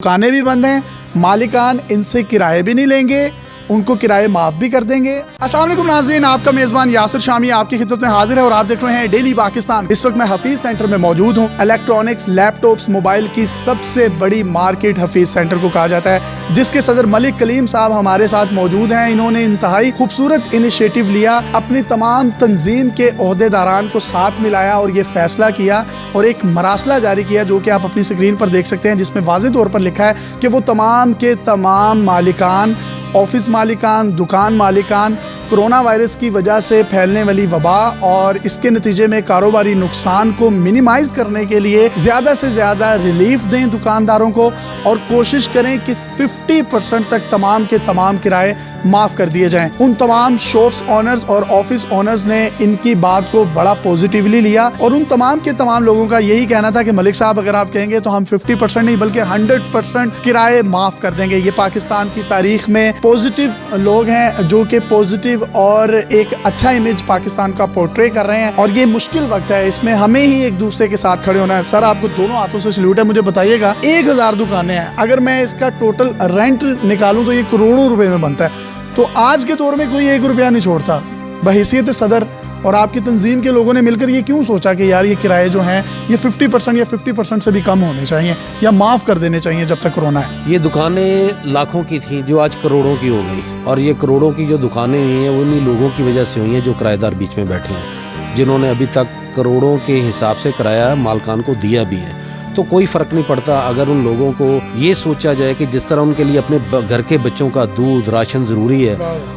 दुकानें भी बंद हैं, मालिकान इनसे किराए भी नहीं लेंगे, उनको किराए माफ भी कर देंगे। अस्सलाम वालेकुम नाज़रीन, आपका मेज़बान यासिर शामी आपकी खिदमत में हाजिर है और आप देख रहे हैं डेली पाकिस्तान। इस वक्त मैं हफीज सेंटर में मौजूद हूँ। इलेक्ट्रॉनिक्स, लैपटॉप्स, मोबाइल की सबसे बड़ी मार्केट हफीज सेंटर को कहा जाता है, जिसके सदर मलिक कलीम साहब हमारे साथ मौजूद हैं। इन्होंने इंतहाई खूबसूरत इनिशिएटिव लिया, अपनी तमाम तंजीम के ओहदेदारान को साथ मिलाया और ये फैसला किया और एक मरासला जारी किया, जो कि आप अपनी स्क्रीन पर देख सकते हैं, जिसमें वाज़ेह तौर पर लिखा है कि वो तमाम के तमाम मालिकान, ऑफिस मालिकान, दुकान मालिकान कोरोना वायरस की वजह से फैलने वाली वबा और इसके नतीजे में कारोबारी नुकसान को मिनिमाइज़ करने के लिए ज़्यादा से ज़्यादा रिलीफ दें दुकानदारों को और कोशिश करें कि 50% तक तमाम के तमाम किराए माफ़ कर दिए जाएं। उन तमाम शॉप्स ऑनर्स और ऑफिस ऑनर्स ने इनकी बात को बड़ा पॉजिटिवली लिया और उन तमाम के तमाम लोगों का यही कहना था कि मलिक साहब अगर आप कहेंगे तो हम 50% नहीं बल्कि 100% किराए माफ़ कर देंगे। ये पाकिस्तान की तारीख में पॉजिटिव लोग हैं जो कि पॉजिटिव और एक अच्छा इमेज पाकिस्तान का पोर्ट्रे कर रहे हैं और ये मुश्किल वक्त है, इसमें हमें ही एक दूसरे के साथ खड़े होना है। सर, आपको दोनों हाथों से सल्यूट है। मुझे बताइएगा, 1000 दुकानें हैं, अगर मैं इसका टोटल रेंट निकालूं तो ये करोड़ों रुपए में बनता है। तो आज के दौर में कोई 1 रुपया नहीं छोड़ता। बहैसियत सदर और आपकी तंजीम के लोगों ने मिलकर ये क्यों सोचा कि यार ये किराए जो हैं ये 50% या 50% से भी कम होने चाहिए या माफ़ कर देने चाहिए जब तक कोरोना है? ये दुकानें लाखों की थी जो आज करोड़ों की हो गई और ये करोड़ों की जो दुकानें हुई हैं वो उन्हीं लोगों की वजह से हुई हैं जो किराएदार बीच में बैठे हैं, जिन्होंने अभी तक करोड़ों के हिसाब से किराया मालकान को दिया भी है। तो कोई फ़र्क नहीं पड़ता अगर उन लोगों को ये सोचा जाए कि जिस तरह उनके लिए अपने घर के बच्चों का दूध राशन ज़रूरी है,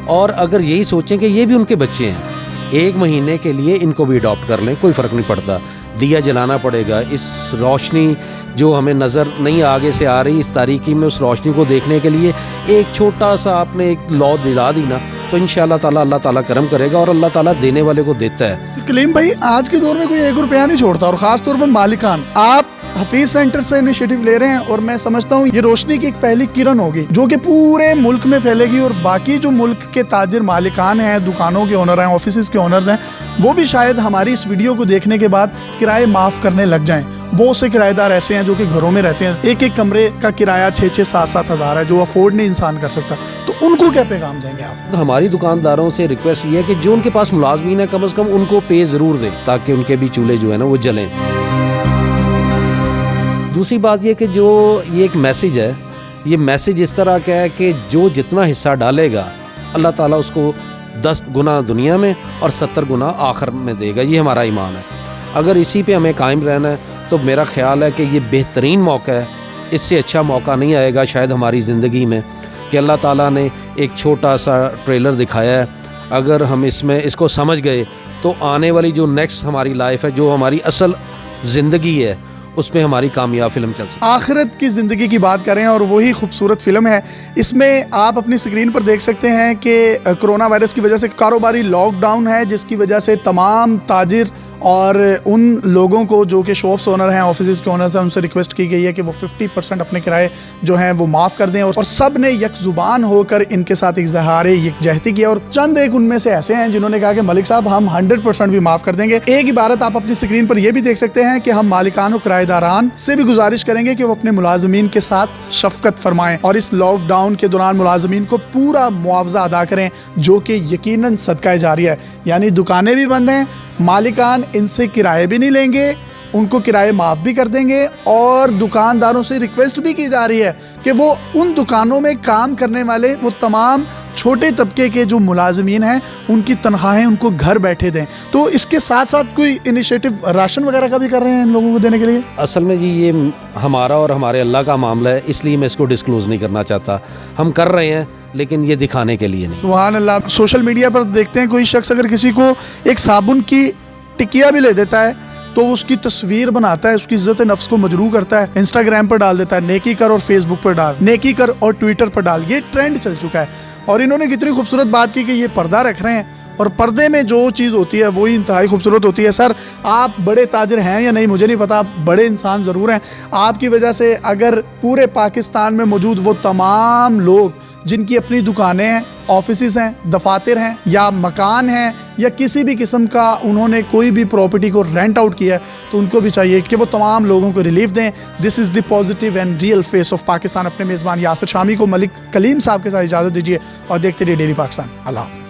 और अगर यही सोचें कि ये भी उनके बच्चे हैं, 1 महीने के लिए इनको भी अडॉप्ट कर लें, कोई फ़र्क नहीं पड़ता। दिया जलाना पड़ेगा, इस रोशनी जो हमें नज़र नहीं आगे से आ रही, इस तारीकी में उस रोशनी को देखने के लिए एक छोटा सा आपने एक लौ दिला दी ना, तो इंशाअल्लाह ताला अल्लाह ताला करम करेगा और अल्लाह ताला देने वाले को देता है। तो कलीम भाई, आज के दौर में कोई 1 रुपया नहीं छोड़ता और ख़ास तौर पर मालिकान। आप हफीज सेंटर से इनिशिएटिव ले रहे हैं और मैं समझता हूँ ये रोशनी की एक पहली किरण होगी जो कि पूरे मुल्क में फैलेगी और बाकी जो मुल्क के ताजिर मालिकान हैं, दुकानों के ओनर हैं, ऑफिस के ओनर्स हैं, वो भी शायद हमारी इस वीडियो को देखने के बाद किराए माफ़ करने लग जाएं। बहुत से किराएदार ऐसे हैं जो कि घरों में रहते हैं, एक कमरे का किराया 6-6, 7-7 हज़ार है, जो अफोर्ड नहीं इंसान कर सकता। तो उनको क्या पैगाम देंगे आप? हमारी दुकानदारों से रिक्वेस्ट ये है कि जो उनके पास मुलाजमीन है कम से कम उनको पे ज़रूर दें ताकि उनके भी चूल्हे जो है ना वो जलें। दूसरी बात ये कि जो ये एक मैसेज है, ये मैसेज इस तरह का है कि जो जितना हिस्सा डालेगा अल्लाह ताला उसको 10 गुना दुनिया में और 70 गुना आखिर में देगा। ये हमारा ईमान है। अगर इसी पे हमें कायम रहना है तो मेरा ख्याल है कि ये बेहतरीन मौका है, इससे अच्छा मौका नहीं आएगा शायद हमारी ज़िंदगी में कि अल्लाह ताला ने एक छोटा सा ट्रेलर दिखाया है। अगर हम इसको समझ गए तो आने वाली जो नेक्स्ट हमारी लाइफ है, जो हमारी असल ज़िंदगी है, उसमें हमारी कामयाब फिल्म चल सकती है। आखिरत की ज़िंदगी की बात करें और वही खूबसूरत फिल्म है। इसमें आप अपनी स्क्रीन पर देख सकते हैं कि कोरोना वायरस की वजह से कारोबारी लॉकडाउन है, जिसकी वजह से तमाम ताजिर और उन लोगों को जो कि शॉप्स ओनर हैं, ऑफिस के ओनर्स हैं, उनसे रिक्वेस्ट की गई है कि वो 50% अपने किराए जो हैं वो माफ़ कर दें और सब ने यकजुबान होकर इनके साथ इज़हार यकजहती किया और चंद एक उनमें से ऐसे हैं जिन्होंने कहा कि मलिक साहब हम 100% भी माफ़ कर देंगे। एक इबारत आप अपनी स्क्रीन पर यह भी देख सकते हैं कि हम मालिकान और किराएदारान से भी गुजारिश करेंगे कि वो अपने मुलाजमीन के साथ शफकत फरमाएं और इस लॉकडाउन के दौरान मुलाजमीन को पूरा मुआवजा अदा करें, जो कि यकीनन सदका जारिया है। यानी दुकानें भी बंद हैं, मालिकान इनसे किराए भी नहीं लेंगे, उनको किराए माफ़ भी कर देंगे और दुकानदारों से रिक्वेस्ट भी की जा रही है कि वो उन दुकानों में काम करने वाले वो तमाम छोटे तबके के जो मुलाजमीन हैं उनकी तनख्वाहें उनको घर बैठे दें। तो इसके साथ साथ कोई इनिशिएटिव राशन वगैरह का भी कर रहे हैं इन लोगों को देने के लिए? असल में जी ये हमारा और हमारे अल्लाह का मामला है, इसलिए मैं इसको डिस्क्लोज़ नहीं करना चाहता। हम कर रहे हैं लेकिन ये दिखाने के लिए नहीं। सुभान अल्लाह। सोशल मीडिया पर देखते हैं कोई शख्स अगर किसी को एक साबुन की टिकिया भी ले देता है तो उसकी तस्वीर बनाता है, उसकी इज्जत नफ्स को मजरू करता है, इंस्टाग्राम पर डाल देता है, नेकी कर, और फेसबुक पर डाल, नेकी कर और ट्विटर पर डाल। ये ट्रेंड चल चुका है और इन्होंने कितनी खूबसूरत बात की कि ये पर्दा रख रहे हैं और पर्दे में जो चीज़ होती है वही इंतहाई खूबसूरत होती है। सर, आप बड़े ताजिर हैं या नहीं मुझे नहीं पता, आप बड़े इंसान ज़रूर हैं। आपकी वजह से अगर पूरे पाकिस्तान में मौजूद वो तमाम लोग جن کی اپنی دکانیں ہیں, آفیسز ہیں, دفاتر ہیں یا مکان ہیں یا کسی بھی قسم کا انہوں نے کوئی بھی پراپرٹی کو رینٹ آؤٹ کیا ہے, تو ان کو بھی چاہیے کہ وہ تمام لوگوں کو ریلیف دیں. This is the positive and real face of Pakistan. اپنے میزبان یاسر شامی کو ملک کلیم صاحب کے ساتھ اجازت دیجیے اور دیکھتے رہیے ڈیلی پاکستان. اللہ حافظ.